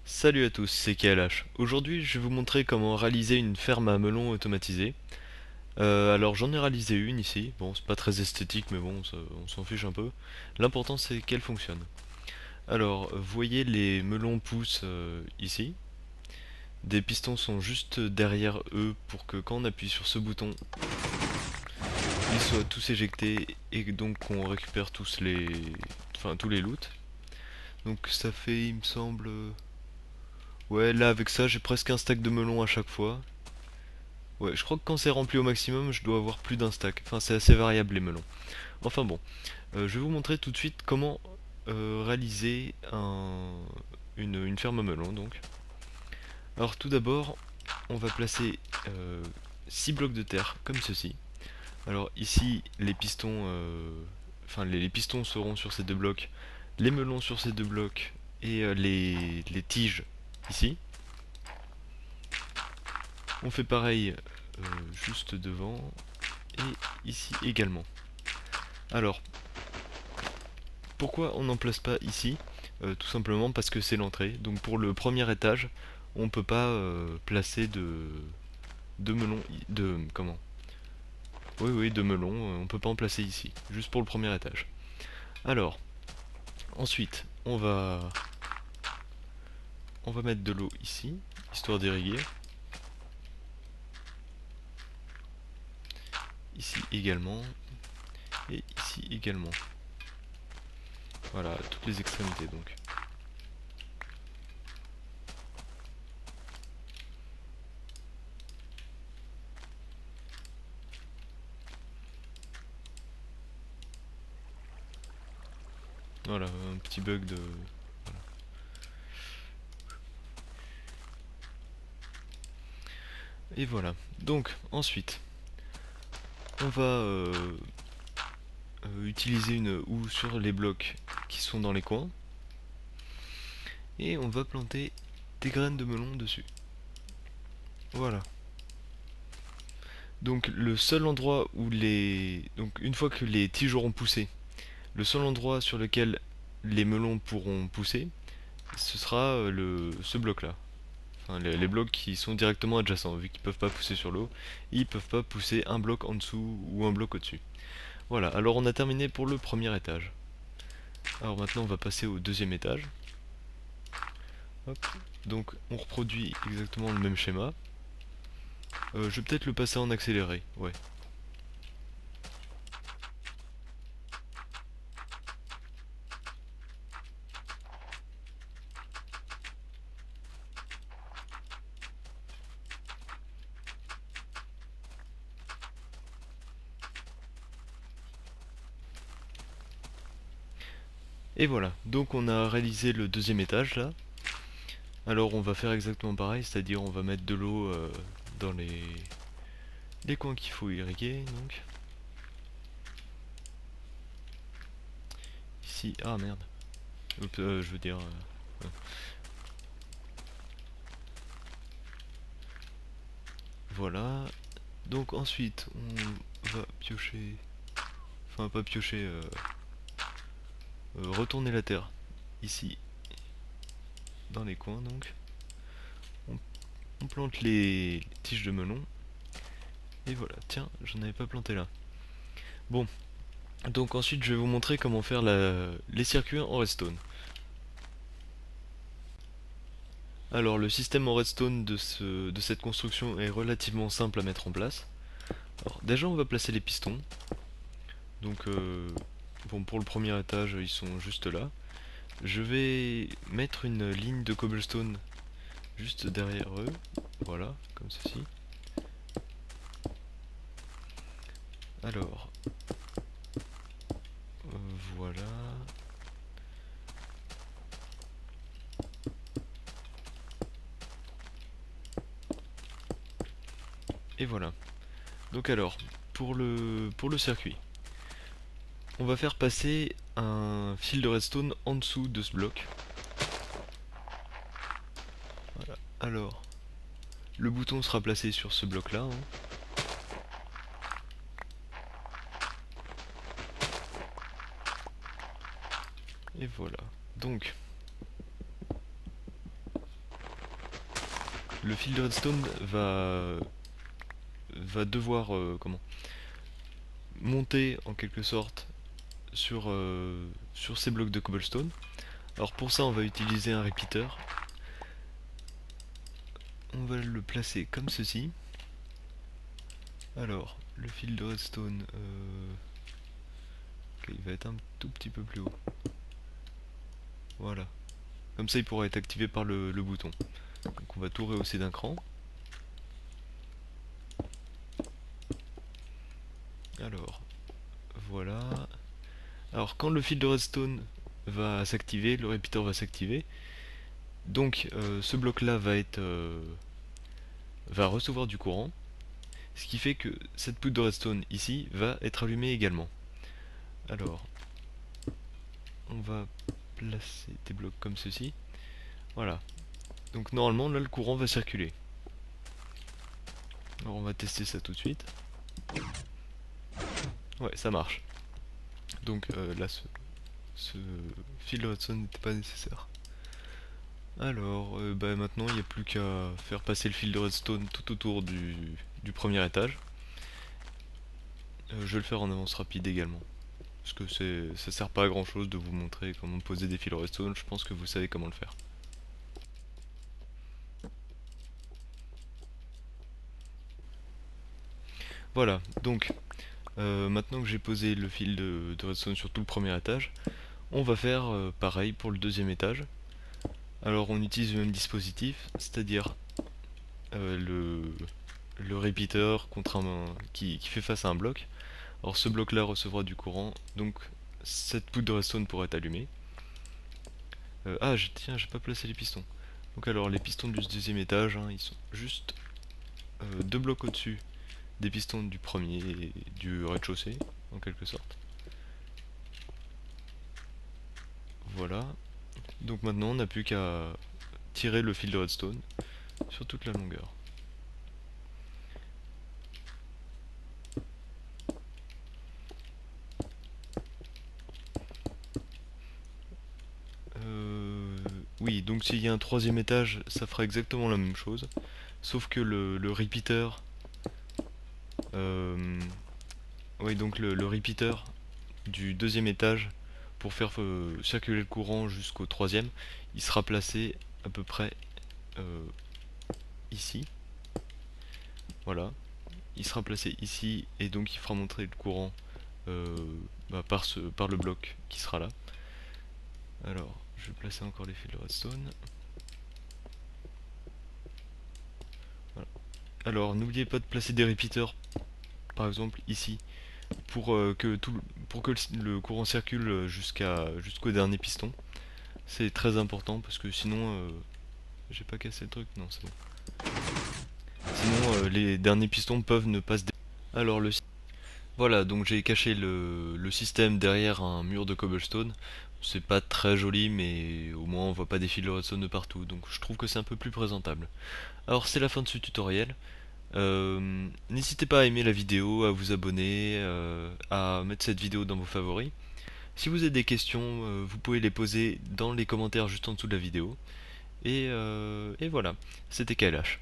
Salut à tous, c'est KLH. Aujourd'hui, je vais vous montrer comment réaliser une ferme à melons automatisée. Alors j'en ai réalisé une ici. Bon, c'est pas très esthétique, mais bon, on s'en fiche un peu. L'important c'est qu'elle fonctionne. Alors, vous voyez les melons poussent ici. Des pistons sont juste derrière eux pour que quand on appuie sur ce bouton, ils soient tous éjectés et donc qu'on récupère tous les loots. Donc ça fait, il me semble, ouais, là avec ça, j'ai presque un stack de melons à chaque fois. Ouais, je crois que quand c'est rempli au maximum, je dois avoir plus d'un stack. Enfin, c'est assez variable les melons. Enfin bon, je vais vous montrer tout de suite comment réaliser une ferme à melons donc. Alors tout d'abord, on va placer 6 blocs de terre comme ceci. Alors ici, les pistons, les pistons seront sur ces deux blocs, les melons sur ces deux blocs et les tiges ici. On fait pareil juste devant et ici également. Alors, pourquoi on n'en place pas ici? Tout simplement parce que c'est l'entrée. Donc pour le premier étage, on peut pas placer de melons. De comment? Oui, oui, de melons. On peut pas en placer ici. Juste pour le premier étage. Alors, ensuite, on va mettre de l'eau ici, histoire d'irriguer. Ici également. Et ici également. Voilà, toutes les extrémités donc. Voilà, un petit bug de. Et voilà. Donc, ensuite, on va utiliser une houe sur les blocs qui sont dans les coins. Et on va planter des graines de melon dessus. Voilà. Donc le seul endroit où les... Donc une fois que les tiges auront poussé, le seul endroit sur lequel les melons pourront pousser, ce sera ce bloc-là. Enfin, les blocs qui sont directement adjacents, vu qu'ils peuvent pas pousser sur l'eau, ils peuvent pas pousser un bloc en dessous ou un bloc au-dessus. Voilà, alors on a terminé pour le premier étage. Alors maintenant on va passer au deuxième étage. Hop. Donc on reproduit exactement le même schéma. Je vais peut-être le passer en accéléré, ouais. Et voilà, donc on a réalisé le deuxième étage là. Alors on va faire exactement pareil, c'est-à-dire on va mettre de l'eau dans les coins qu'il faut irriguer. Donc ici, ah merde, oups, je veux dire, voilà. Donc ensuite on va piocher, enfin pas piocher, retourner la terre ici dans les coins donc. On, on plante les tiges de melon. Et voilà, tiens, j'en avais pas planté là. Bon, donc ensuite je vais vous montrer comment faire les circuits en redstone. Alors le système en redstone de cette construction est relativement simple à mettre en place. Alors déjà on va placer les pistons. Donc bon, pour le premier étage ils sont juste là. Je vais mettre une ligne de cobblestone juste derrière eux. Voilà, comme ceci. Alors voilà. Et voilà. Donc alors, pour le circuit, on va faire passer un fil de redstone en dessous de ce bloc. Voilà. Alors, le bouton sera placé sur ce bloc là, hein. Et voilà. Donc, le fil de redstone va devoir monter en quelque sorte sur ces blocs de cobblestone. Alors pour ça on va utiliser un repeater. On va le placer comme ceci. Alors le fil de redstone ok, il va être un tout petit peu plus haut. Voilà. Comme ça il pourra être activé par le bouton. Donc on va tout rehausser d'un cran. Alors voilà. Alors quand le fil de redstone va s'activer, le repeater va s'activer. Donc ce bloc là va recevoir du courant. Ce qui fait que cette poudre de redstone ici va être allumée également. Alors on va placer des blocs comme ceci. Voilà. Donc normalement là le courant va circuler. Alors on va tester ça tout de suite. Ouais, ça marche. Donc là ce fil de redstone n'était pas nécessaire. Alors bah, maintenant il n'y a plus qu'à faire passer le fil de redstone tout autour du premier étage. Je vais le faire en avance rapide également. Parce que ça sert pas à grand chose de vous montrer comment poser des fils redstone, je pense que vous savez comment le faire. Voilà, donc maintenant que j'ai posé le fil de redstone sur tout le premier étage, on va faire pareil pour le deuxième étage. Alors on utilise le même dispositif, c'est-à-dire le repeater contre qui fait face à un bloc. Alors ce bloc là recevra du courant, donc cette poudre de redstone pourra être allumée. Tiens, j'ai pas placé les pistons. Donc alors les pistons du deuxième étage, hein, ils sont juste deux blocs au-dessus des pistons du premier et du rez-de-chaussée, en quelque sorte. Voilà. Donc maintenant on n'a plus qu'à tirer le fil de redstone sur toute la longueur. Oui, donc s'il y a un troisième étage, ça fera exactement la même chose. Sauf que le repeater... oui, donc le repeater du deuxième étage, pour faire circuler le courant jusqu'au troisième, il sera placé à peu près ici. Voilà. Il sera placé ici, et donc il fera monter le courant par le bloc qui sera là. Alors, je vais placer encore les fils de redstone. Voilà. Alors, n'oubliez pas de placer des repeaters, par exemple ici, pour que le courant circule jusqu'au dernier piston. C'est très important parce que sinon, j'ai pas cassé le truc, non c'est bon. Sinon, les derniers pistons peuvent ne pas se Alors voilà, donc j'ai caché le système derrière un mur de cobblestone. C'est pas très joli, mais au moins on voit pas des fils de redstone de partout, donc je trouve que c'est un peu plus présentable. Alors c'est la fin de ce tutoriel. N'hésitez pas à aimer la vidéo, à vous abonner, à mettre cette vidéo dans vos favoris. Si vous avez des questions, vous pouvez les poser dans les commentaires juste en dessous de la vidéo. Et voilà, c'était KLH.